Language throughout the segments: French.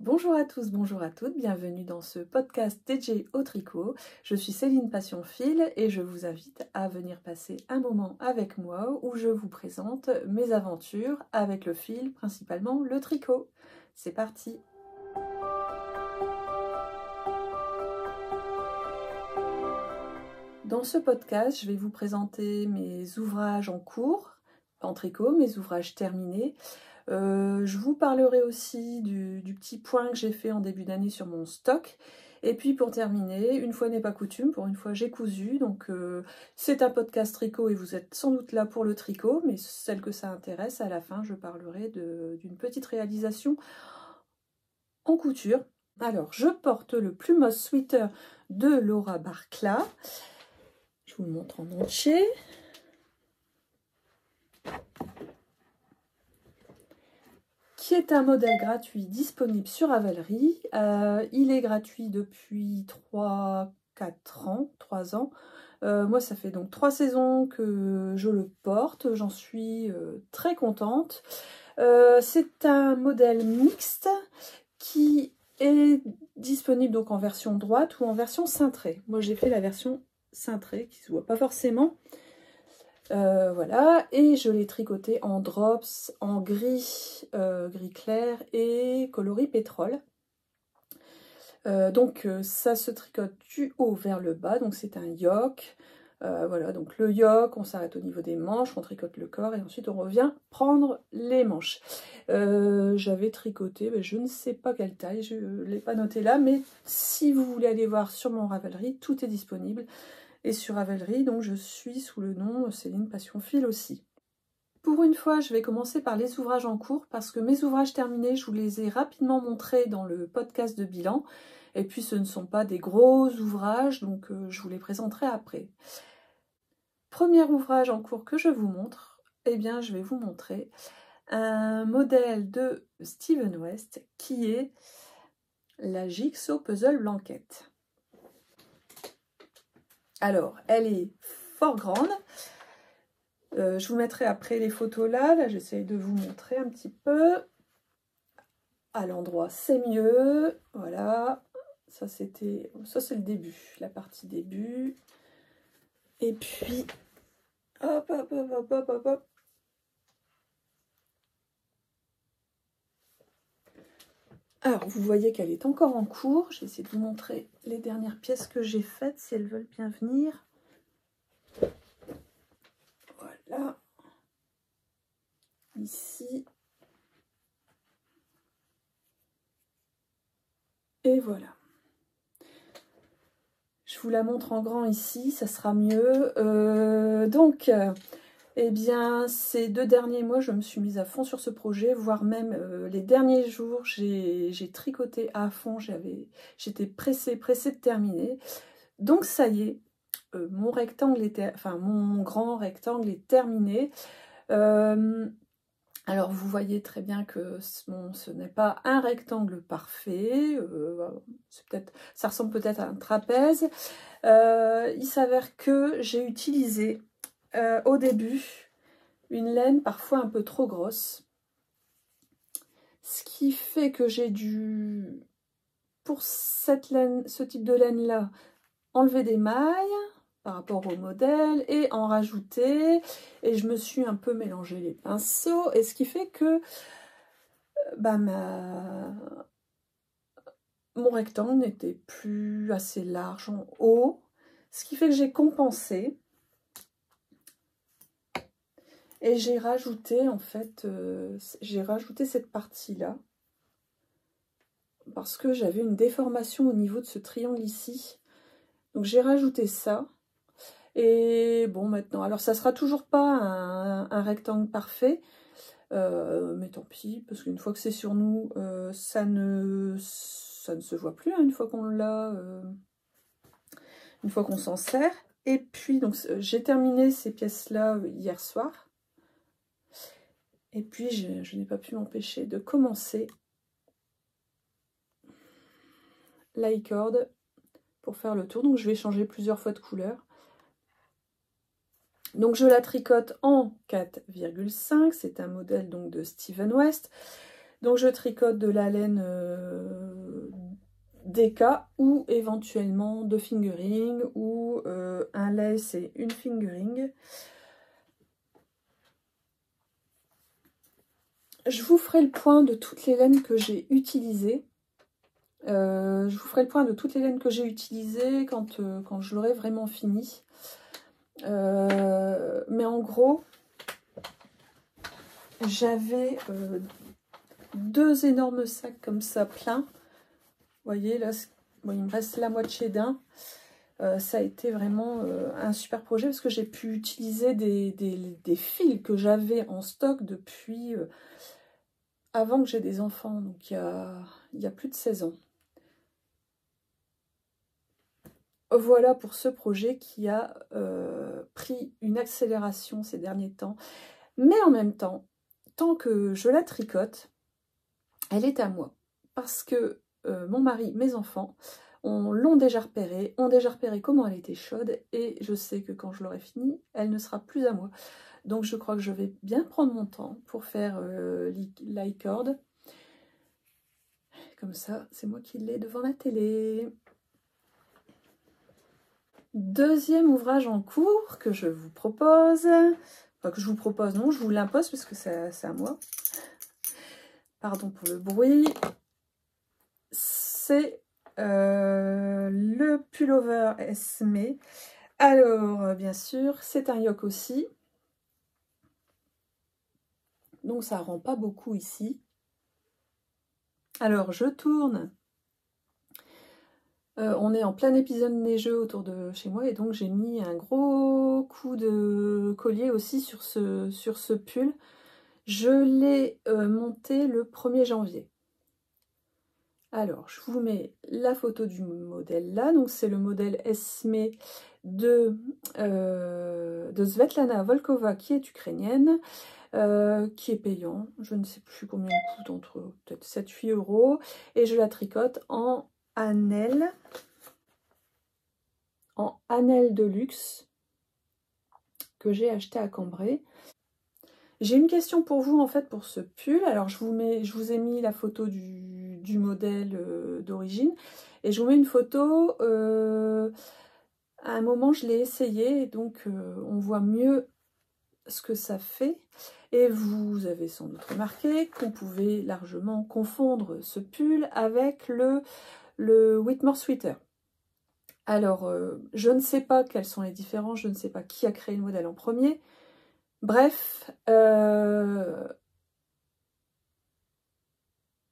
Bonjour à tous, bonjour à toutes, bienvenue dans ce podcast DJ au tricot. Je suis Céline Passion Fil et je vous invite à venir passer un moment avec moi où je vous présente mes aventures avec le fil, principalement le tricot. C'est parti! Dans ce podcast, je vais vous présenter mes ouvrages en cours, en tricot, mes ouvrages terminés. Je vous parlerai aussi du petit point que j'ai fait en début d'année sur mon stock. Et puis pour terminer, une fois n'est pas coutume, pour une fois j'ai cousu. Donc c'est un podcast tricot et vous êtes sans doute là pour le tricot. Mais celle que ça intéresse, à la fin, je parlerai d'une petite réalisation en couture. Alors, je porte le Plumose Sweater de Laura Barclay. Je vous le montre en entier. Qui est un modèle gratuit disponible sur Ravelry. Il est gratuit depuis 3 ans. Moi, ça fait donc 3 saisons que je le porte. J'en suis très contente. C'est un modèle mixte qui est disponible donc en version droite ou en version cintrée. Moi, j'ai fait la version cintrée qui ne se voit pas forcément. Voilà, et je l'ai tricoté en drops, en gris, gris clair et coloris pétrole. Donc ça se tricote du haut vers le bas, donc c'est un yoke. Voilà, donc le yoke, on s'arrête au niveau des manches, on tricote le corps et ensuite on revient prendre les manches. J'avais tricoté, je ne sais pas quelle taille, je ne l'ai pas noté là, mais si vous voulez aller voir sur mon Ravelry, tout est disponible. Et sur Ravelry, donc je suis sous le nom Céline Passion Fil aussi. Pour une fois, je vais commencer par les ouvrages en cours parce que mes ouvrages terminés, je vous les ai rapidement montrés dans le podcast de bilan. Et puis ce ne sont pas des gros ouvrages, donc je vous les présenterai après. Premier ouvrage en cours que je vous montre, eh bien je vais vous montrer un modèle de Steven West qui est la Jigsaw Puzzle Blanquette. Alors, elle est fort grande. Je vous mettrai après les photos là. Là, j'essaye de vous montrer un petit peu. À l'endroit, c'est mieux. Voilà. Ça, c'est le début, la partie début. Et puis, hop, hop, hop, hop, hop, hop, hop. Alors, vous voyez qu'elle est encore en cours. Je vais essayer de vous montrer les dernières pièces que j'ai faites, si elles veulent bien venir. Voilà. Ici. Et voilà. Je vous la montre en grand ici, ça sera mieux. Eh bien, ces 2 derniers mois, je me suis mise à fond sur ce projet, voire même les derniers jours, j'ai tricoté à fond, j'étais pressée de terminer. Donc ça y est, mon grand rectangle est terminé. Alors vous voyez très bien que ce n'est pas un rectangle parfait, ça ressemble peut-être à un trapèze. Il s'avère que j'ai utilisé au début une laine parfois un peu trop grosse, ce qui fait que j'ai dû, pour ce type de laine là, enlever des mailles par rapport au modèle et en rajouter, et je me suis un peu mélangé les pinceaux, et ce qui fait que mon rectangle n'était plus assez large en haut, ce qui fait que j'ai compensé et j'ai rajouté en fait cette partie là parce que j'avais une déformation au niveau de ce triangle ici, donc j'ai rajouté ça. Et bon, maintenant, alors ça sera toujours pas un rectangle parfait, mais tant pis, parce qu'une fois que c'est sur nous, ça ne se voit plus, hein, une fois qu'on l'a, une fois qu'on s'en sert. Et puis, donc, j'ai terminé ces pièces-là hier soir. Et puis, je n'ai pas pu m'empêcher de commencer l'i-cord pour faire le tour. Donc, je vais changer plusieurs fois de couleur. Donc je la tricote en 4,5, c'est un modèle donc de Steven West. Donc je tricote de la laine des cas où éventuellement de fingering ou un lace et une fingering. Je vous ferai le point de toutes les laines que j'ai utilisées. Je vous ferai le point de toutes les laines que j'ai utilisées quand je l'aurai vraiment fini. Mais en gros, j'avais 2 énormes sacs comme ça pleins. Vous voyez, là, bon, il me reste la moitié d'un. Ça a été vraiment un super projet parce que j'ai pu utiliser des fils que j'avais en stock depuis avant que j'ai des enfants, donc il y a plus de 16 ans. Voilà pour ce projet qui a pris une accélération ces derniers temps. Mais en même temps, tant que je la tricote, elle est à moi. Parce que mon mari, mes enfants, l'ont déjà repéré, ont déjà repéré comment elle était chaude. Et je sais que quand je l'aurai finie, elle ne sera plus à moi. Donc je crois que je vais bien prendre mon temps pour faire l'icord. Comme ça, c'est moi qui l'ai devant la télé. Deuxième ouvrage en cours que je vous propose. Enfin, que je vous propose, non, je vous l'impose parce que c'est à moi. Pardon pour le bruit. C'est le pullover Esme. Alors, bien sûr, c'est un yoke aussi. Donc, ça rend pas beaucoup ici. Alors, je tourne. On est en plein épisode neigeux autour de chez moi et donc j'ai mis un gros coup de collier aussi sur ce pull. Je l'ai monté le 1er janvier. Alors, je vous mets la photo du modèle là. Donc, c'est le modèle Esme de Svetlana Volkova qui est ukrainienne, qui est payant. Je ne sais plus combien il coûte, entre peut-être 7-8 €. Et je la tricote en Annelle de luxe que j'ai acheté à Cambrai. J'ai une question pour vous en fait pour ce pull. Alors je vous ai mis la photo du modèle d'origine et je vous mets une photo. À un moment je l'ai essayé, donc on voit mieux ce que ça fait. Et vous avez sans doute remarqué qu'on pouvait largement confondre ce pull avec le Whitmore Sweater. Alors, je ne sais pas quelles sont les différences, je ne sais pas qui a créé le modèle en premier. Bref,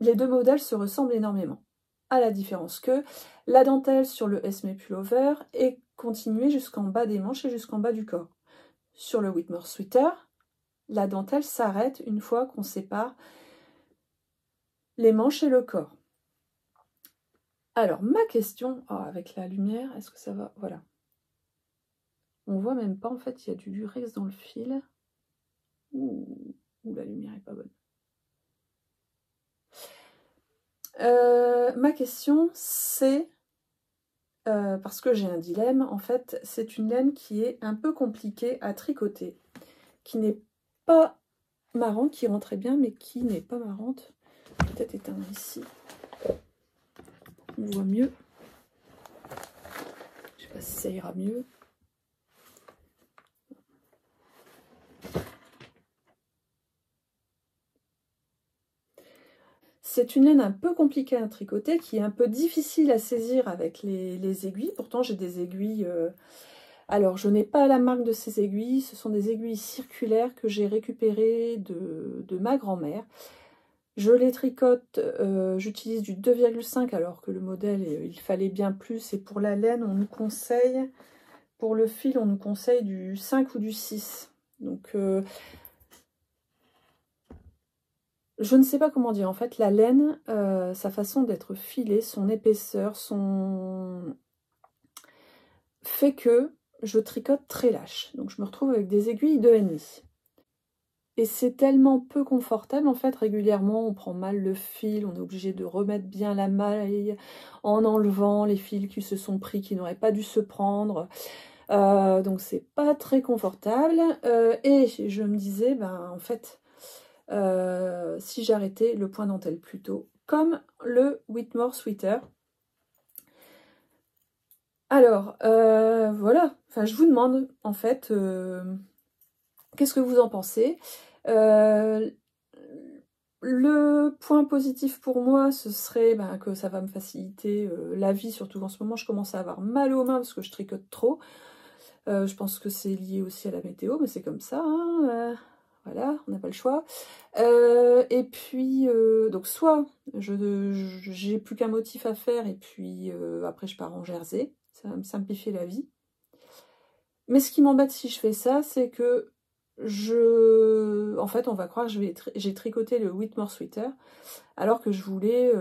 les deux modèles se ressemblent énormément, à la différence que la dentelle sur le Esme Pullover est continuée jusqu'en bas des manches et jusqu'en bas du corps. Sur le Whitmore Sweater, la dentelle s'arrête une fois qu'on sépare les manches et le corps. Alors, ma question, avec la lumière, est-ce que ça va? Voilà. On voit même pas, en fait, il y a du lurex dans le fil. Ouh, la lumière est pas bonne. Ma question, c'est, parce que j'ai un dilemme, en fait, c'est une laine qui est un peu compliquée à tricoter, qui n'est pas marrante, qui rentrait bien, mais qui n'est pas marrante. Peut-être éteindre ici. On voit mieux. Je sais pas si ça ira mieux. C'est une laine un peu compliquée à tricoter, qui est un peu difficile à saisir avec les aiguilles. Pourtant, j'ai des aiguilles... Alors, je n'ai pas la marque de ces aiguilles. Ce sont des aiguilles circulaires que j'ai récupérées de ma grand-mère. Je les tricote, j'utilise du 2,5 alors que le modèle, il fallait bien plus. Et pour la laine, on nous conseille, pour le fil, on nous conseille du 5 ou du 6. Donc... je ne sais pas comment dire, en fait, la laine, sa façon d'être filée, son épaisseur, fait que je tricote très lâche. Donc je me retrouve avec des aiguilles de 2,5. Et c'est tellement peu confortable, en fait, régulièrement, on prend mal le fil, on est obligé de remettre bien la maille en enlevant les fils qui se sont pris, qui n'auraient pas dû se prendre. Donc c'est pas très confortable. Et je me disais, ben en fait... si j'arrêtais le point dentelle plus tôt, comme le Whitmore Sweater, Alors, voilà, enfin, je vous demande, en fait, qu'est-ce que vous en pensez? Le point positif pour moi, ce serait que ça va me faciliter la vie, surtout en ce moment, je commence à avoir mal aux mains parce que je tricote trop. Je pense que c'est lié aussi à la météo, mais c'est comme ça, hein, voilà, on n'a pas le choix. Et puis, donc soit j'ai plus qu'un motif à faire, et puis après je pars en jersey, ça va me simplifier la vie. Mais ce qui m'embête si je fais ça, c'est que en fait, on va croire que j'ai tricoté le Whitmore Sweater, alors que je voulais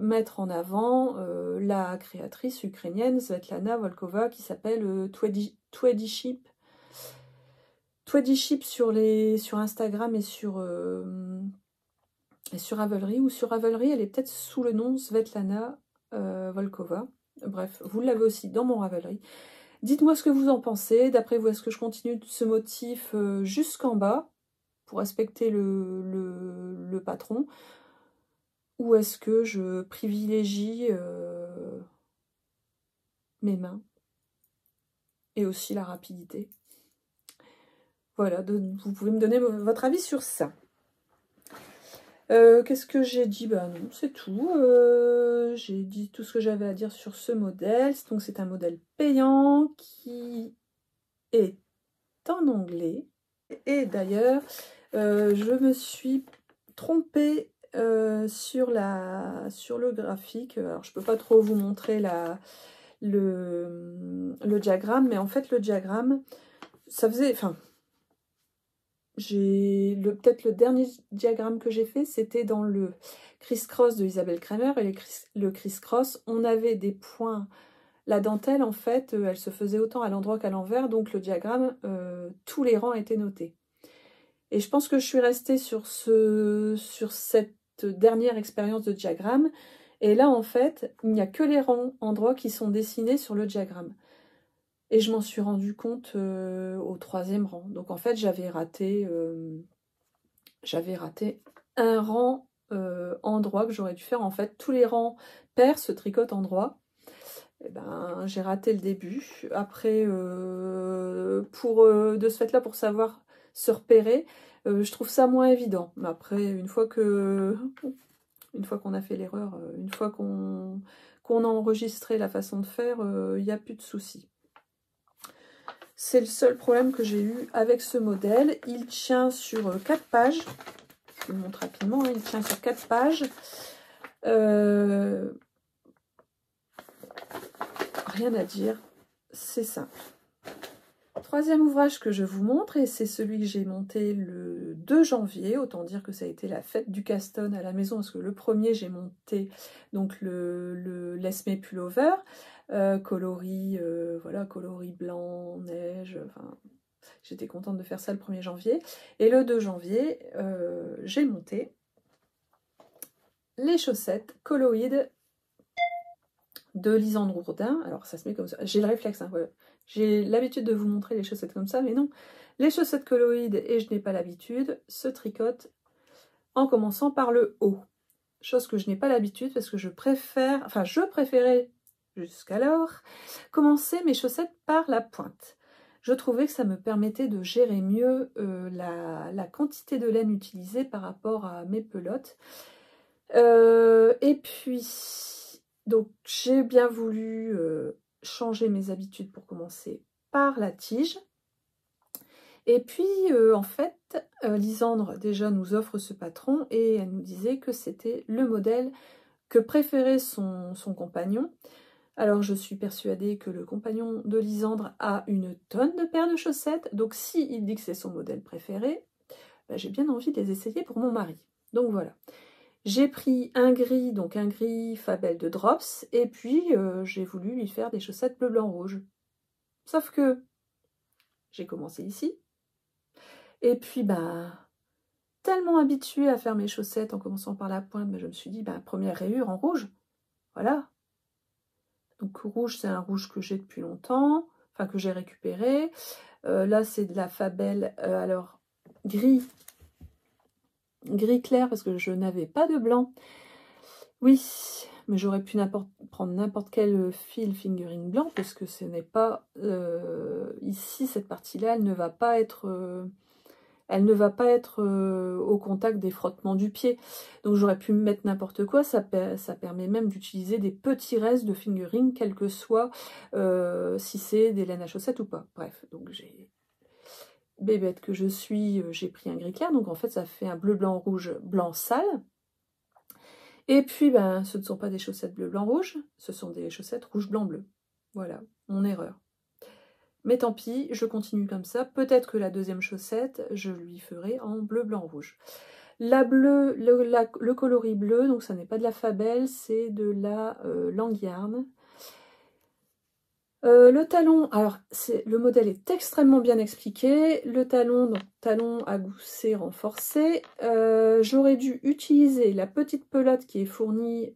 mettre en avant la créatrice ukrainienne Svetlana Volkova, qui s'appelle Tweddy Sheep. Tweddy Sheep sur Instagram et sur Ravelry, ou sur Ravelry, elle est peut-être sous le nom Svetlana Volkova. Bref, vous l'avez aussi dans mon Ravelry. Dites-moi ce que vous en pensez. D'après vous, est-ce que je continue ce motif jusqu'en bas pour respecter le patron, ou est-ce que je privilégie mes mains et aussi la rapidité? Voilà, vous pouvez me donner votre avis sur ça. Qu'est-ce que j'ai dit? Ben non, c'est tout. J'ai dit tout ce que j'avais à dire sur ce modèle. Donc c'est un modèle payant qui est en anglais. Et d'ailleurs, je me suis trompée sur le graphique. Alors je peux pas trop vous montrer le diagramme, mais en fait le diagramme, ça faisait... Enfin, peut-être le dernier diagramme que j'ai fait, c'était dans le criss-cross de Isabelle Kremer, et le criss-cross, on avait des points. La dentelle, en fait, elle se faisait autant à l'endroit qu'à l'envers, donc le diagramme, tous les rangs étaient notés. Et je pense que je suis restée sur cette dernière expérience de diagramme, et là, en fait, il n'y a que les rangs endroits qui sont dessinés sur le diagramme. Et je m'en suis rendu compte au 3e rang. Donc en fait, j'avais raté un rang endroit que j'aurais dû faire. En fait, tous les rangs pairs se tricotent en droit. Et ben, j'ai raté le début. Après, de ce fait-là, pour savoir se repérer, je trouve ça moins évident. Mais après, une fois qu'on a fait l'erreur, une fois qu'on a enregistré la façon de faire, il n'y a plus de soucis. C'est le seul problème que j'ai eu avec ce modèle. Il tient sur 4 pages. Je vous montre rapidement, hein. Il tient sur 4 pages. Rien à dire, c'est simple. 3e ouvrage que je vous montre, et c'est celui que j'ai monté le 2 janvier. Autant dire que ça a été la fête du Caston à la maison, parce que le premier, j'ai monté donc le Lesme Pullover. Coloris, voilà, coloris blanc, neige, enfin, j'étais contente de faire ça le 1er janvier. Et le 2 janvier, j'ai monté les chaussettes colloïdes de Lisandre Bourdin. Alors ça se met comme ça, j'ai le réflexe, hein, voilà. J'ai l'habitude de vous montrer les chaussettes comme ça, mais non. Les chaussettes colloïdes, et je n'ai pas l'habitude, se tricotent en commençant par le haut. Chose que je n'ai pas l'habitude, parce que je préférais jusqu'alors commencer mes chaussettes par la pointe. Je trouvais que ça me permettait de gérer mieux la quantité de laine utilisée par rapport à mes pelotes. Et puis, donc j'ai bien voulu changer mes habitudes pour commencer par la tige. Et puis, en fait, Lisandre déjà nous offre ce patron, et elle nous disait que c'était le modèle que préférait son compagnon. Alors, je suis persuadée que le compagnon de Lisandre a une tonne de paires de chaussettes, donc s'il dit que c'est son modèle préféré, ben, j'ai bien envie de les essayer pour mon mari. Donc voilà. J'ai pris un gris, donc un gris Fabel de Drops, et puis j'ai voulu lui faire des chaussettes bleu, blanc, rouge. Sauf que j'ai commencé ici, et puis tellement habituée à faire mes chaussettes en commençant par la pointe, je me suis dit, première rayure en rouge, voilà. Donc rouge, c'est un rouge que j'ai depuis longtemps, enfin que j'ai récupéré. Là, c'est de la Fabel, alors gris clair, parce que je n'avais pas de blanc. Oui, mais j'aurais pu prendre n'importe quel fil fingering blanc, parce que ce n'est pas... ici, cette partie-là, elle ne va pas être... au contact des frottements du pied. Donc j'aurais pu mettre n'importe quoi, ça permet même d'utiliser des petits restes de fingering, quel que soit si c'est des laines à chaussettes ou pas. Bref, donc j'ai... Bébête que je suis, j'ai pris un gris clair, donc en fait ça fait un bleu, blanc, rouge, blanc sale. Et puis, ben, ce ne sont pas des chaussettes bleu, blanc, rouge, ce sont des chaussettes rouge, blanc, bleu. Voilà, mon erreur. Mais tant pis, je continue comme ça. Peut-être que la deuxième chaussette, je lui ferai en bleu, blanc, rouge. La bleue, le coloris bleu, donc ça n'est pas de la Fabel, c'est de la Langyarn. Le talon, alors le modèle est extrêmement bien expliqué. Le talon, donc talon à gousset renforcé. J'aurais dû utiliser la petite pelote qui est fournie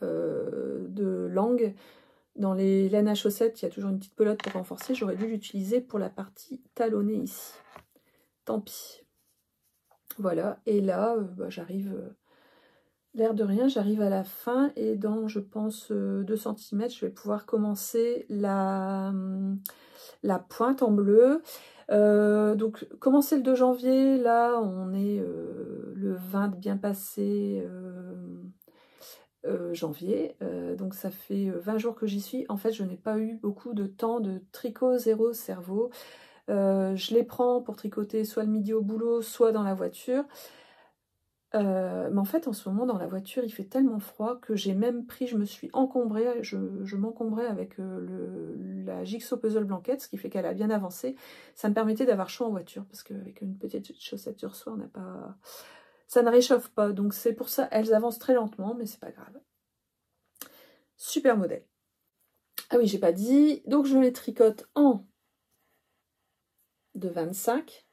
de langue. Dans les laines à chaussettes, il y a toujours une petite pelote pour renforcer. J'aurais dû l'utiliser pour la partie talonnée ici. Tant pis. Voilà, et là, bah, j'arrive... L'air de rien, j'arrive à la fin et dans, je pense, 2 cm, je vais pouvoir commencer la pointe en bleu. Donc, commencer le 2 janvier, là, on est le 20 bien passé janvier. Donc, ça fait 20 jours que j'y suis. En fait, je n'ai pas eu beaucoup de temps de tricot zéro cerveau. Je les prends pour tricoter soit le midi au boulot, soit dans la voiture. Mais en fait, en ce moment, dans la voiture, il fait tellement froid que j'ai même pris, je me suis encombrée, je m'encombrais avec la Jigsaw Puzzle Blanquette, ce qui fait qu'elle a bien avancé. Ça me permettait d'avoir chaud en voiture, parce qu'avec une petite chaussette sur soi, on n'a pas... ça ne réchauffe pas, donc c'est pour ça, elles avancent très lentement, mais c'est pas grave. Super modèle. Ah oui, j'ai pas dit, donc je les tricote en de 25.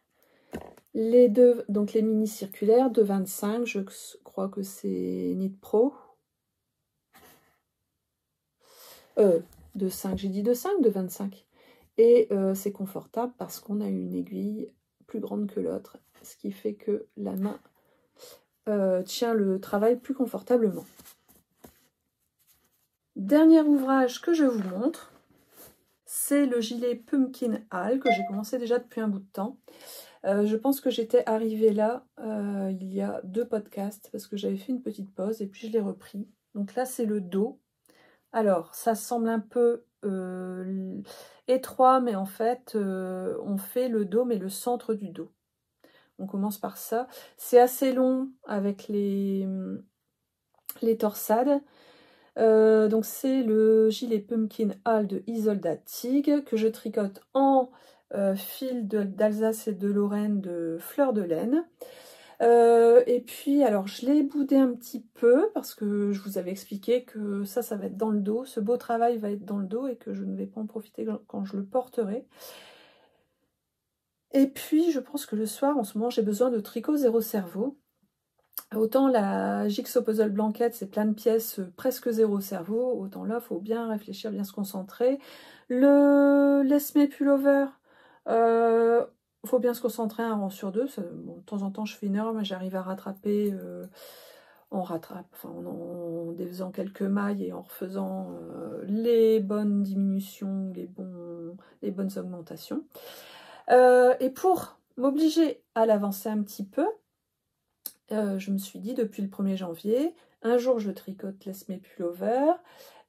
Les deux, donc les mini circulaires de 25, je crois que c'est Knit Pro. De 5, j'ai dit de 5, de 25. Et c'est confortable parce qu'on a une aiguille plus grande que l'autre, ce qui fait que la main tient le travail plus confortablement. Dernier ouvrage que je vous montre, c'est le gilet Pumpkin Hall que j'ai commencé déjà depuis un bout de temps. Je pense que j'étais arrivée là il y a 2 podcasts parce que j'avais fait une petite pause et puis je l'ai repris. Donc là, c'est le dos. Alors, ça semble un peu étroit, mais en fait, on fait le dos, mais le centre du dos. On commence par ça. C'est assez long avec les torsades. Donc, c'est le gilet Pumpkin Hall de Isolda Tig que je tricote en fil d'Alsace et de Lorraine de fleur de laine. Et puis, alors, je l'ai boudé un petit peu parce que je vous avais expliqué que ça va être dans le dos. Ce beau travail va être dans le dos et que je ne vais pas en profiter quand je le porterai. Et puis, je pense que le soir, en ce moment, j'ai besoin de tricot zéro cerveau. Autant la Jigsaw Puzzle Blanquette, c'est plein de pièces, presque zéro cerveau. Autant là, il faut bien réfléchir, bien se concentrer. Le Laisse Me Pullover, faut bien se concentrer un rang sur 2. Bon, de temps en temps, je fais une erreur, mais j'arrive à rattraper. On rattrape, enfin, en défaisant quelques mailles et en refaisant les bonnes diminutions, les bonnes augmentations. Et pour m'obliger à l'avancer un petit peu, je me suis dit depuis le 1er janvier, un jour je tricote Laisse Me Pullover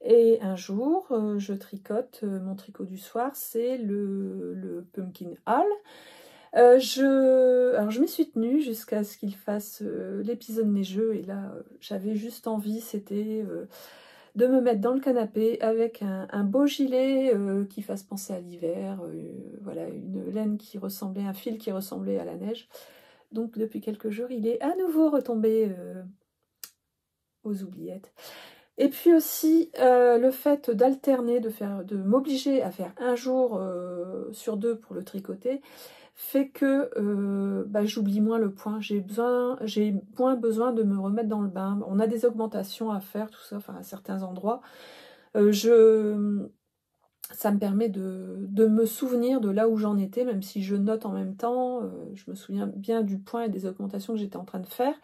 et un jour je tricote mon tricot du soir, c'est le Pumpkin Hall. Alors je m'y suis tenue jusqu'à ce qu'il fasse l'épisode neigeux et là j'avais juste envie, c'était de me mettre dans le canapé avec un beau gilet qui fasse penser à l'hiver, voilà, une laine qui ressemblait, un fil qui ressemblait à la neige. Donc depuis quelques jours, il est à nouveau retombé aux oubliettes. Et puis aussi, le fait d'alterner, de m'obliger à faire un jour sur 2 pour le tricoter, fait que j'oublie moins le point. J'ai moins besoin de me remettre dans le bain. On a des augmentations à faire, tout ça, enfin à certains endroits. Ça me permet de me souvenir de là où j'en étais, même si je note en même temps. Je me souviens bien du point et des augmentations que j'étais en train de faire.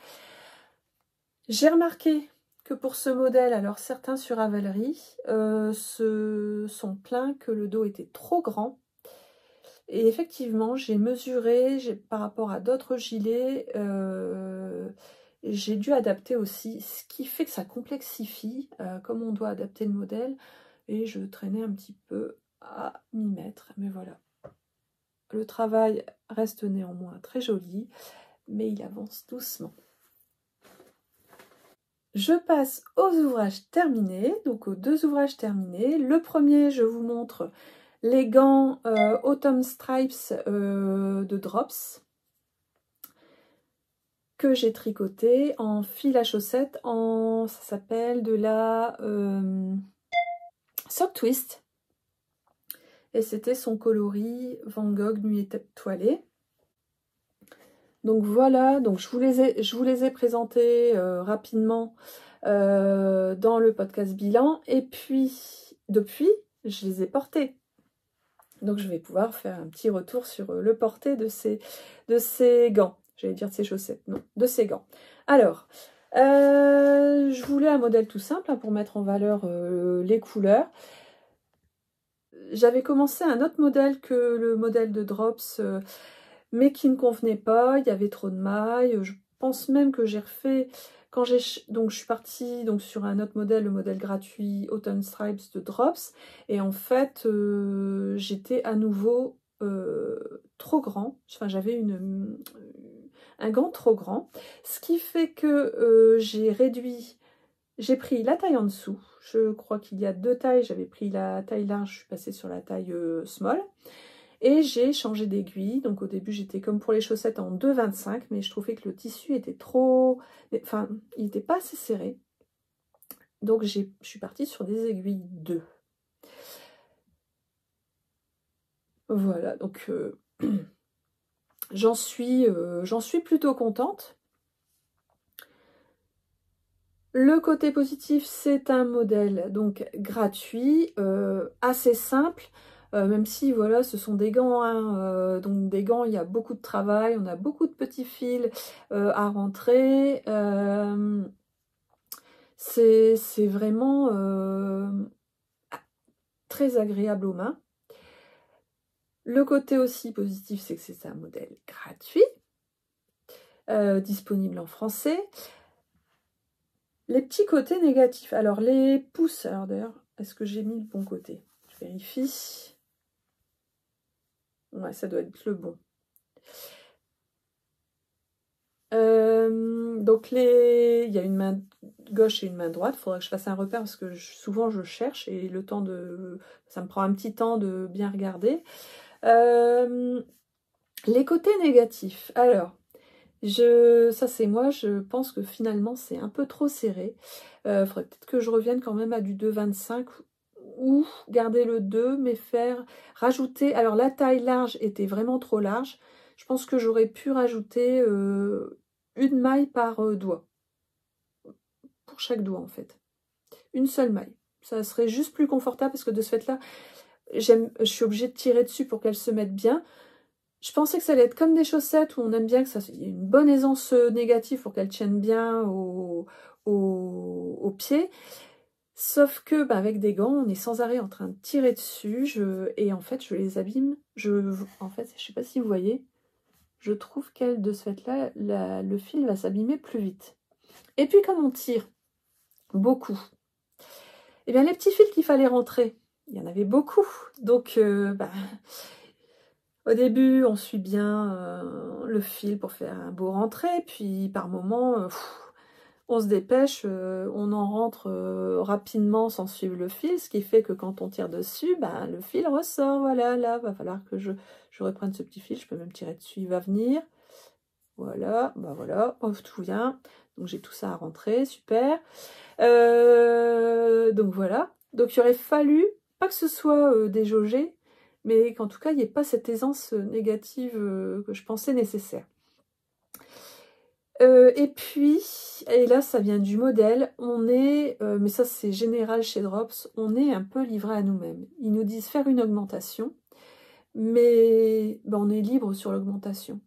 J'ai remarqué que pour ce modèle, alors certains sur Ravelry se sont plaints que le dos était trop grand. Et effectivement, j'ai mesuré par rapport à d'autres gilets, j'ai dû adapter aussi, ce qui fait que ça complexifie, comme on doit adapter le modèle. Et je traînais un petit peu à m'y mettre, mais voilà. Le travail reste néanmoins très joli, mais il avance doucement. Je passe aux ouvrages terminés, donc aux 2 ouvrages terminés. Le premier, je vous montre les gants Autumn Stripes de Drops que j'ai tricoté en fil à chaussettes, ça s'appelle de la Sock Twist. Et c'était son coloris Van Gogh Nuit étoilée. Donc voilà, donc je vous les ai présentés rapidement dans le podcast bilan. Et puis, depuis, je les ai portés. Donc je vais pouvoir faire un petit retour sur le porté de ces gants. J'allais dire de ces chaussettes, non, de ces gants. Alors, je voulais un modèle tout simple pour mettre en valeur les couleurs. J'avais commencé un autre modèle que le modèle de Drops, mais qui ne convenait pas, il y avait trop de mailles. Je pense même que j'ai refait, donc je suis partie donc sur un autre modèle, le modèle gratuit Autumn Stripes de Drops, et en fait j'étais à nouveau trop grand, enfin j'avais un gant trop grand, ce qui fait que j'ai pris la taille en dessous. Je crois qu'il y a 2 tailles, j'avais pris la taille large, je suis passée sur la taille small. Et j'ai changé d'aiguille, donc au début j'étais comme pour les chaussettes en 2,25, mais je trouvais que le tissu était trop... Enfin, il n'était pas assez serré. Donc je suis partie sur des aiguilles 2. Voilà, donc j'en suis plutôt contente. Le côté positif, c'est un modèle donc gratuit, assez simple. Même si voilà, ce sont des gants, hein, donc des gants, il y a beaucoup de travail, on a beaucoup de petits fils à rentrer. C'est vraiment très agréable aux mains. Le côté aussi positif, c'est que c'est un modèle gratuit, disponible en français. Les petits côtés négatifs. Alors les pouces, alors d'ailleurs, est-ce que j'ai mis le bon côté? Je vérifie. Ouais, ça doit être le bon. Donc il y a une main gauche et une main droite. Il faudra que je fasse un repère parce que souvent je cherche et ça me prend un petit temps de bien regarder. Les côtés négatifs. Alors, ça c'est moi, je pense que finalement c'est un peu trop serré. Faudrait peut-être que je revienne quand même à du 2,25 ou garder le 2, mais rajouter. Alors la taille large était vraiment trop large. Je pense que j'aurais pu rajouter une maille par doigt. Pour chaque doigt en fait. Une seule maille. Ça serait juste plus confortable parce que de ce fait-là, je suis obligée de tirer dessus pour qu'elle se mette bien. Je pensais que ça allait être comme des chaussettes où on aime bien que il y ait une bonne aisance négative pour qu'elles tiennent bien au pied. Sauf que avec des gants, on est sans arrêt en train de tirer dessus et en fait je les abîme. En fait, je sais pas si vous voyez, je trouve qu'elle de ce fait-là, le fil va s'abîmer plus vite. Et puis comme on tire beaucoup, et bien les petits fils qu'il fallait rentrer, il y en avait beaucoup. Donc au début, on suit bien le fil pour faire un beau rentré, puis par moment, on se dépêche, on en rentre rapidement sans suivre le fil, ce qui fait que quand on tire dessus, le fil ressort. Voilà, là, va falloir que je reprenne ce petit fil, je peux même tirer dessus, il va venir. Voilà, voilà, tout vient. Donc j'ai tout ça à rentrer, super. Donc voilà, donc il aurait fallu, pas que ce soit déjaugé, mais qu'en tout cas, il n'y ait pas cette aisance négative que je pensais nécessaire. Et puis, et là, ça vient du modèle, on est, mais ça c'est général chez Drops, on est un peu livré à nous-mêmes. Ils nous disent faire une augmentation, mais on est libre sur l'augmentation.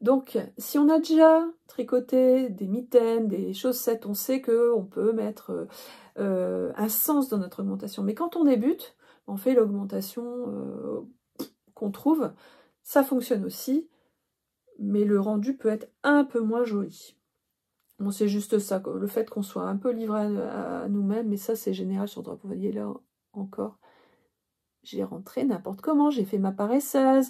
Donc, si on a déjà tricoté des mitaines, des chaussettes, on sait qu'on peut mettre un sens dans notre augmentation. Mais quand on débute, on fait l'augmentation qu'on trouve. Ça fonctionne aussi, mais le rendu peut être un peu moins joli. Bon, c'est juste ça, le fait qu'on soit un peu livré à nous-mêmes, mais ça, c'est général sur drap. Vous voyez là, encore, j'ai rentré n'importe comment, j'ai fait ma paresseuse,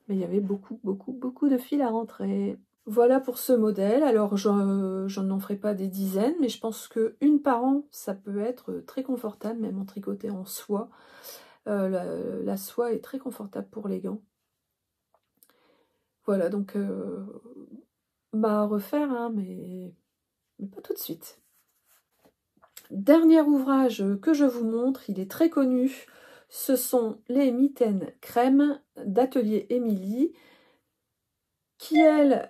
mais il y avait beaucoup, beaucoup, beaucoup de fil à rentrer. Voilà pour ce modèle. Alors, je n'en ferai pas des dizaines, mais je pense qu'une par an, ça peut être très confortable, même en tricoté en soie. La soie est très confortable pour les gants. Voilà, donc, à refaire, hein, mais pas tout de suite. Dernier ouvrage que je vous montre, il est très connu. Ce sont les mitaines crème d'Atelier Émilie, qui elle,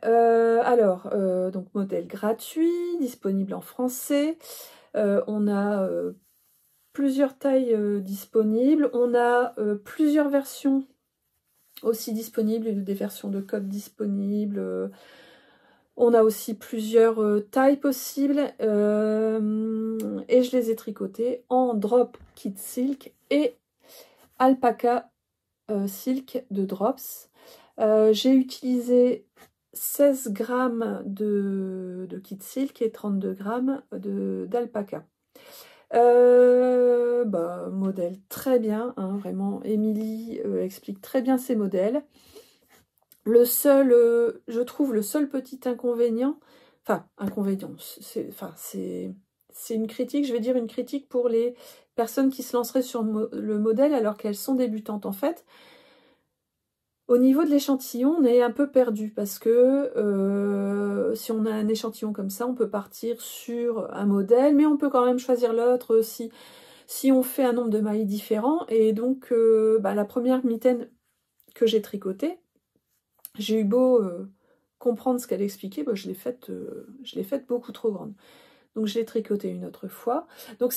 donc modèle gratuit, disponible en français. On a plusieurs tailles disponibles. On a plusieurs versions aussi disponibles, des versions de code disponibles. On a aussi plusieurs tailles possibles et je les ai tricotées en drop kit silk et alpaca silk de drops. J'ai utilisé 16 grammes de kit silk et 32 grammes d'alpaca. Modèle très bien, hein, vraiment. Émilie explique très bien ses modèles. Le seul, je trouve le seul petit inconvénient, c'est une critique, je vais dire une critique pour les personnes qui se lanceraient sur le modèle alors qu'elles sont débutantes en fait. Au niveau de l'échantillon, on est un peu perdu parce que si on a un échantillon comme ça, on peut partir sur un modèle, mais on peut quand même choisir l'autre si on fait un nombre de mailles différents. Et donc, la première mitaine que j'ai tricotée, j'ai eu beau comprendre ce qu'elle expliquait, je l'ai faite beaucoup trop grande. Donc je l'ai tricotée une autre fois. Donc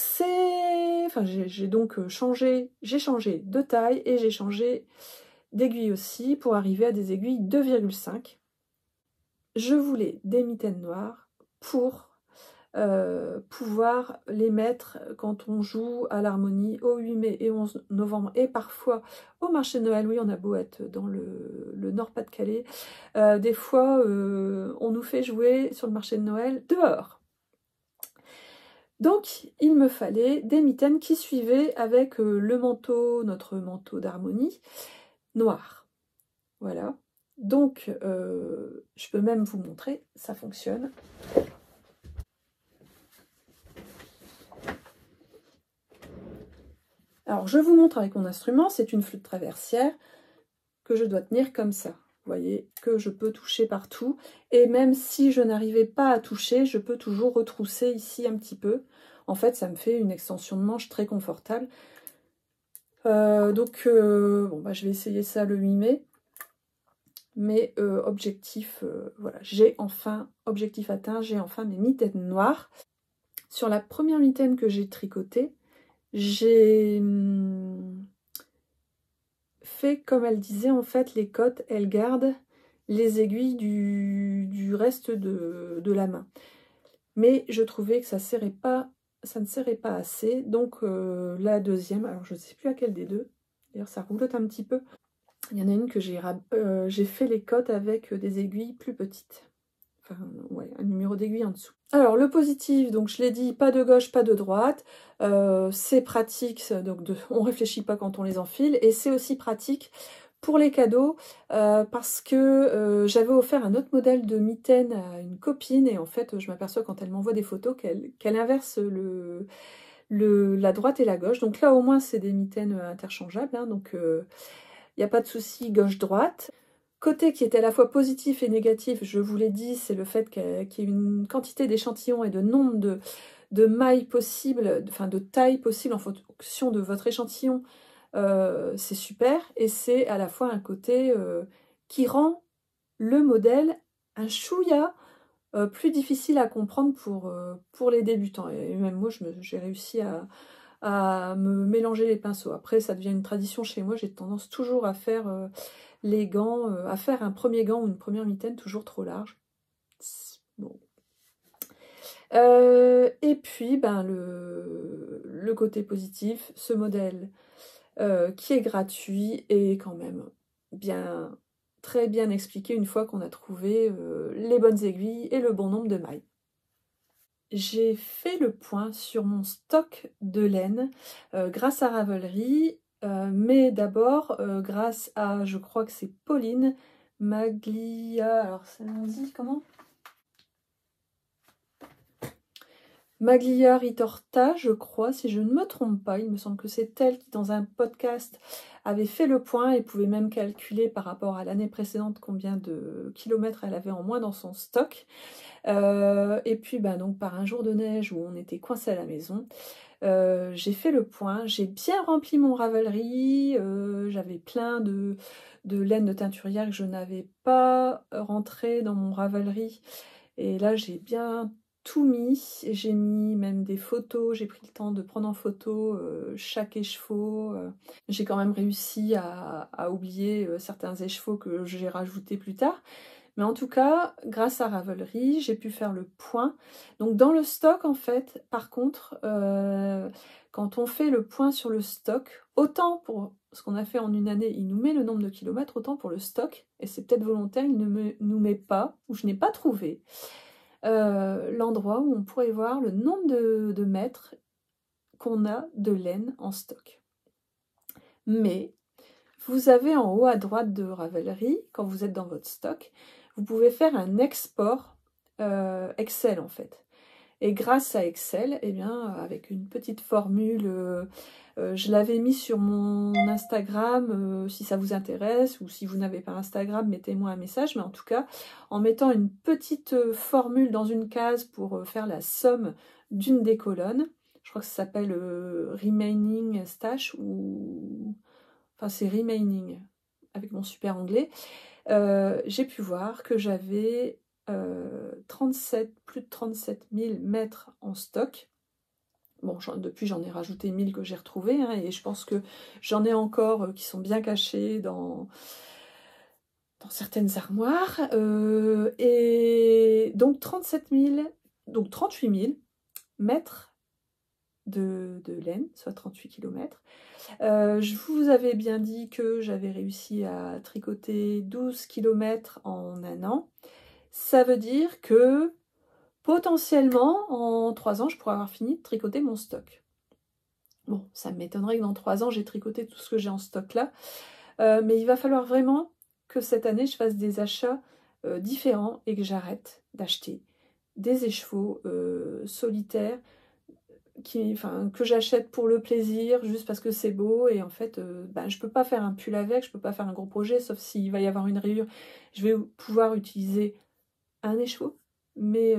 j'ai donc changé de taille et j'ai changé d'aiguille aussi pour arriver à des aiguilles 2,5. Je voulais des mitaines noires pour pouvoir les mettre quand on joue à l'harmonie au 8 mai et 11 novembre et parfois au marché de Noël. Oui, on a beau être dans le Nord-Pas-de-Calais. Des fois, on nous fait jouer sur le marché de Noël dehors. Donc, il me fallait des mitaines qui suivaient avec le manteau, notre manteau d'harmonie, noir. Voilà. Donc, je peux même vous montrer, ça fonctionne. Alors, je vous montre avec mon instrument, c'est une flûte traversière que je dois tenir comme ça. Vous voyez que je peux toucher partout. Et même si je n'arrivais pas à toucher, je peux toujours retrousser ici un petit peu. En fait, ça me fait une extension de manche très confortable. Je vais essayer ça le 8 mai. Mais objectif, voilà, j'ai enfin, objectif atteint, j'ai enfin mes mitaines noires. Sur la première mitaine que j'ai tricotée, j'ai fait comme elle disait, en fait, les cottes, elles gardent les aiguilles du reste de la main. Mais je trouvais que ça ne serrait pas assez. Donc la deuxième, alors je ne sais plus laquelle des deux, d'ailleurs ça roulotte un petit peu. Il y en a une que j'ai fait les cottes avec des aiguilles plus petites. Enfin, ouais, un numéro d'aiguille en dessous. Alors, le positif, donc je l'ai dit, pas de gauche, pas de droite. C'est pratique, donc on réfléchit pas quand on les enfile. Et c'est aussi pratique pour les cadeaux, parce que j'avais offert un autre modèle de mitaine à une copine. Et en fait, je m'aperçois quand elle m'envoie des photos qu'elle inverse la droite et la gauche. Donc là, au moins, c'est des mitaines interchangeables. Hein, donc, il n'y a pas de souci gauche-droite. Côté qui est à la fois positif et négatif, je vous l'ai dit, c'est le fait qu'il y ait une quantité d'échantillons et de nombre de mailles possibles, de tailles possibles en fonction de votre échantillon. C'est super. Et c'est à la fois un côté qui rend le modèle un chouïa plus difficile à comprendre pour les débutants. Et même moi, j'ai réussi à me mélanger les pinceaux. Après, ça devient une tradition chez moi, j'ai tendance toujours à faire les gants, à faire un premier gant ou une première mitaine toujours trop large. Bon. Et puis, ben, le côté positif, ce modèle qui est gratuit et quand même bien, très bien expliqué une fois qu'on a trouvé les bonnes aiguilles et le bon nombre de mailles. J'ai fait le point sur mon stock de laine grâce à Ravelry, mais d'abord grâce à, je crois que c'est Pauline Maglia, alors ça nous dit comment? Maglia Ritorta, je crois, si je ne me trompe pas. Il me semble que c'est elle qui, dans un podcast, avait fait le point et pouvait même calculer par rapport à l'année précédente combien de kilomètres elle avait en moins dans son stock. Et puis, ben, donc, par un jour de neige où on était coincé à la maison, j'ai fait le point. J'ai bien rempli mon Ravelry. J'avais plein de laine de teinturière que je n'avais pas rentré dans mon Ravelry. Et là, j'ai bien tout mis, j'ai mis même des photos, j'ai pris le temps de prendre en photo chaque écheveau. J'ai quand même réussi à oublier certains écheveaux que j'ai rajoutés plus tard. Mais en tout cas, grâce à Ravelry, j'ai pu faire le point. Donc dans le stock, en fait, par contre, quand on fait le point sur le stock, autant pour ce qu'on a fait en une année, il nous met le nombre de kilomètres, autant pour le stock, et c'est peut-être volontaire, il ne nous met pas, ou je n'ai pas trouvé, l'endroit où on pourrait voir le nombre de mètres qu'on a de laine en stock. Mais vous avez en haut à droite de Ravelry, quand vous êtes dans votre stock, vous pouvez faire un export Excel en fait. Et grâce à Excel, eh bien, avec une petite formule, je l'avais mis sur mon Instagram, si ça vous intéresse, ou si vous n'avez pas Instagram, mettez-moi un message. Mais en tout cas, en mettant une petite formule dans une case pour faire la somme d'une des colonnes, je crois que ça s'appelle Remaining Stash, ou... Enfin, c'est Remaining, avec mon super anglais. J'ai pu voir que j'avais plus de 37 000 mètres en stock. Bon, depuis j'en ai rajouté 1000 que j'ai retrouvés, hein, et je pense que j'en ai encore qui sont bien cachés dans certaines armoires. Et donc 37 000, donc 38 000 mètres de laine, soit 38 km. Je vous avais bien dit que j'avais réussi à tricoter 12 km en un an. Ça veut dire que potentiellement, en 3 ans, je pourrais avoir fini de tricoter mon stock. Bon, ça m'étonnerait que dans 3 ans, j'ai tricoté tout ce que j'ai en stock là. Mais il va falloir vraiment que cette année, je fasse des achats différents et que j'arrête d'acheter des écheveaux solitaires que j'achète pour le plaisir, juste parce que c'est beau. Et en fait, je peux pas faire un pull avec, je peux pas faire un gros projet, sauf s'il va y avoir une rayure. Je vais pouvoir utiliser un écheveau, mais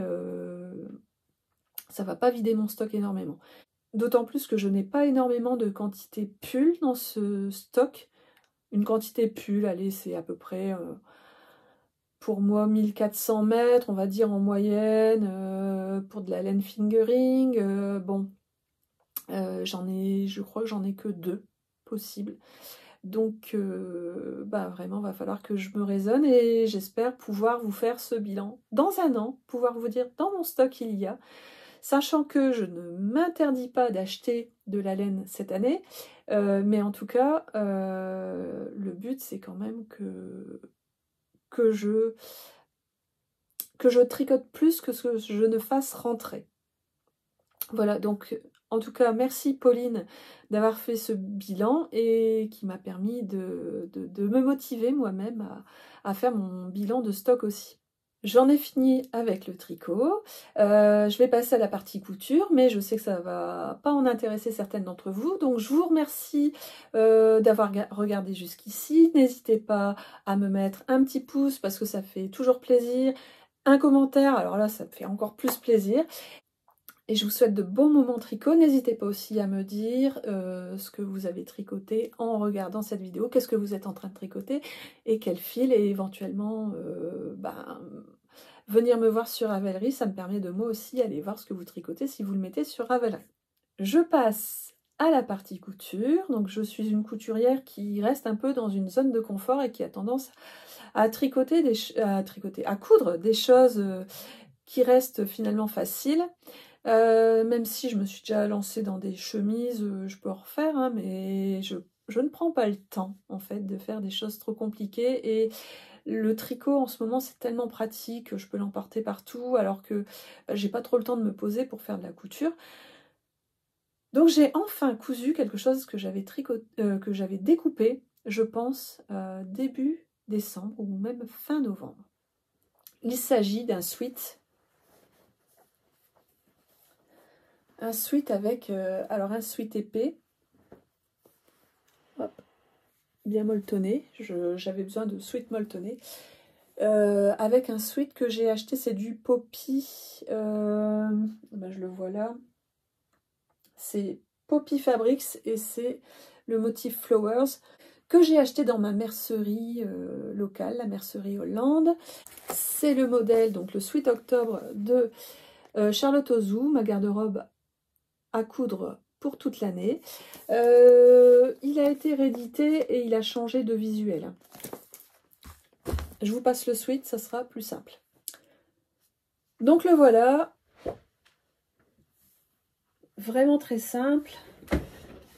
ça va pas vider mon stock énormément. D'autant plus que je n'ai pas énormément de quantité pull dans ce stock. Une quantité pull, allez, c'est à peu près, pour moi, 1400 mètres, on va dire en moyenne, pour de la laine fingering. Bon, je crois que j'en ai que 2 possibles. Donc, vraiment, va falloir que je me raisonne et j'espère pouvoir vous faire ce bilan dans un an, pouvoir vous dire dans mon stock il y a, sachant que je ne m'interdis pas d'acheter de la laine cette année, mais en tout cas, le but c'est quand même que je tricote plus que ce que je ne fasse rentrer. Voilà, donc en tout cas, merci Pauline d'avoir fait ce bilan et qui m'a permis de me motiver moi-même à faire mon bilan de stock aussi. J'en ai fini avec le tricot. Je vais passer à la partie couture, mais je sais que ça va pas en intéresser certaines d'entre vous. Donc je vous remercie d'avoir regardé jusqu'ici. N'hésitez pas à me mettre un petit pouce parce que ça fait toujours plaisir. Un commentaire, alors là ça me fait encore plus plaisir. Et je vous souhaite de bons moments tricot. N'hésitez pas aussi à me dire ce que vous avez tricoté en regardant cette vidéo. Qu'est-ce que vous êtes en train de tricoter et quel fil. Et éventuellement, venir me voir sur Ravelry. Ça me permet de moi aussi aller voir ce que vous tricotez si vous le mettez sur Ravelry. Je passe à la partie couture. Donc je suis une couturière qui reste un peu dans une zone de confort et qui a tendance à tricoter, à coudre des choses qui restent finalement faciles. Même si je me suis déjà lancée dans des chemises, je peux en refaire, hein, mais je ne prends pas le temps en fait de faire des choses trop compliquées. Et le tricot en ce moment c'est tellement pratique, je peux l'emporter partout alors que j'ai pas trop le temps de me poser pour faire de la couture. Donc j'ai enfin cousu quelque chose que j'avais découpé, je pense, début décembre ou même fin novembre. Il s'agit d'un sweat. Un sweat avec, alors un sweat épais, hop, bien molletonné, j'avais besoin de sweat molletonné, avec un sweat que j'ai acheté, c'est du Poppy, je le vois là, c'est Poppy Fabrics et c'est le motif Flowers, que j'ai acheté dans ma mercerie locale, la mercerie Hollande. C'est le modèle, donc le Sweet Octobre de Charlotte Ozou, ma garde-robe à coudre pour toute l'année. Il a été réédité et il a changé de visuel. Je vous passe le sweat, ça sera plus simple. Donc le voilà. Vraiment très simple.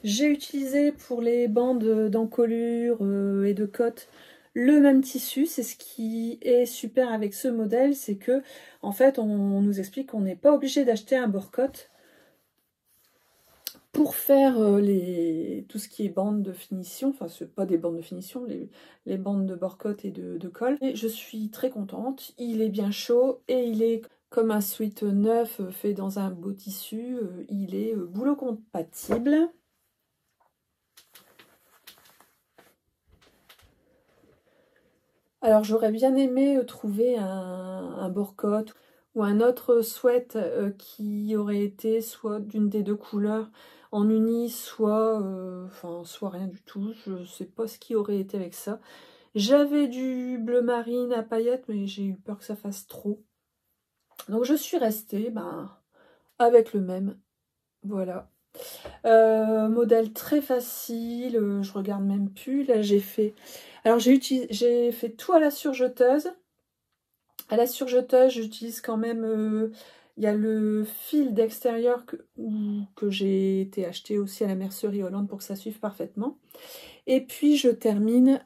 J'ai utilisé pour les bandes d'encolure et de cotte le même tissu. C'est ce qui est super avec ce modèle, c'est que en fait on nous explique qu'on n'est pas obligé d'acheter un bord-cotte pour faire tout ce qui est bandes de finition, enfin c'est pas des bandes de finition, les bandes de bord-cotte et de colle. Et je suis très contente, il est bien chaud et il est comme un sweat neuf fait dans un beau tissu, il est boulot compatible. Alors j'aurais bien aimé trouver un bord-cotte ou un autre sweat qui aurait été soit d'une des deux couleurs en uni, soit, soit rien du tout. Je ne sais pas ce qui aurait été avec ça. J'avais du bleu marine à paillettes, mais j'ai eu peur que ça fasse trop. Donc je suis restée avec le même. Voilà. Modèle très facile, je regarde même plus. Là j'ai fait... Alors j'ai fait tout à la surjeteuse. À la surjeteuse, j'utilise quand même... il y a le fil d'extérieur que j'ai été acheté aussi à la mercerie Hollande pour que ça suive parfaitement. Et puis je termine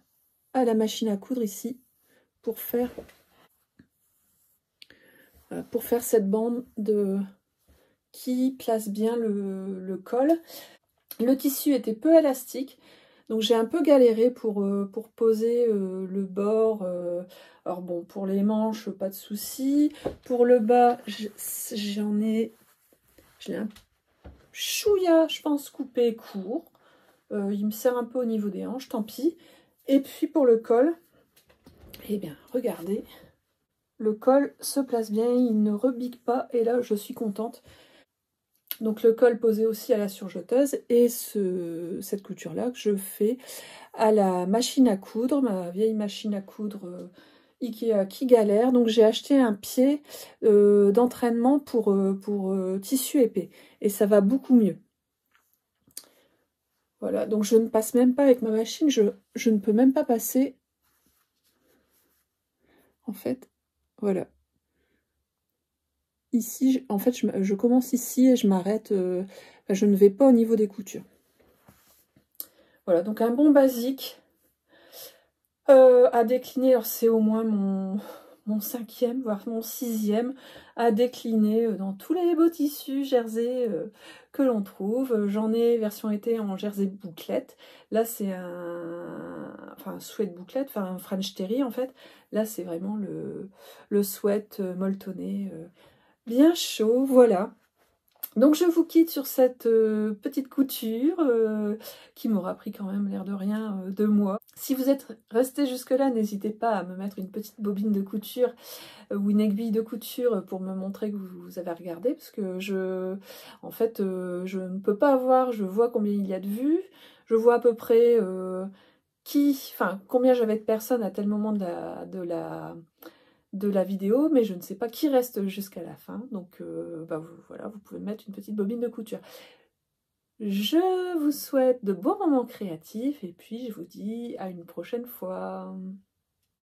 à la machine à coudre ici pour faire cette bande qui place bien le col. Le tissu était peu élastique, donc j'ai un peu galéré pour poser le bord. Alors bon, pour les manches, pas de souci. Pour le bas, je l'ai un chouïa, je pense, coupé court. Il me sert un peu au niveau des hanches, tant pis. Et puis pour le col, eh bien, regardez, le col se place bien, il ne rebique pas, et là, je suis contente. Donc le col posé aussi à la surjeteuse et cette couture là que je fais à la machine à coudre, ma vieille machine à coudre Ikea qui galère. Donc j'ai acheté un pied d'entraînement pour tissu épais et ça va beaucoup mieux. Voilà, donc je ne passe même pas avec ma machine, je ne peux même pas passer. En fait, voilà. Ici, en fait, je commence ici et je m'arrête. Je ne vais pas au niveau des coutures. Voilà, donc un bon basique à décliner. Alors c'est au moins mon 5e, voire mon 6e à décliner dans tous les beaux tissus jersey que l'on trouve. J'en ai version été en jersey bouclette. Là c'est un sweat bouclette, enfin un French terry en fait. Là c'est vraiment le sweat molletonné. Bien chaud, voilà. Donc je vous quitte sur cette petite couture qui m'aura pris quand même l'air de rien 2 mois. Si vous êtes resté jusque là, n'hésitez pas à me mettre une petite bobine de couture ou une aiguille de couture pour me montrer que vous avez regardé, parce que je ne peux pas voir, je vois combien il y a de vues, je vois à peu près combien j'avais de personnes à tel moment de la vidéo, mais je ne sais pas qui reste jusqu'à la fin. Donc voilà, vous pouvez mettre une petite bobine de couture. Je vous souhaite de beaux moments créatifs et puis je vous dis à une prochaine fois.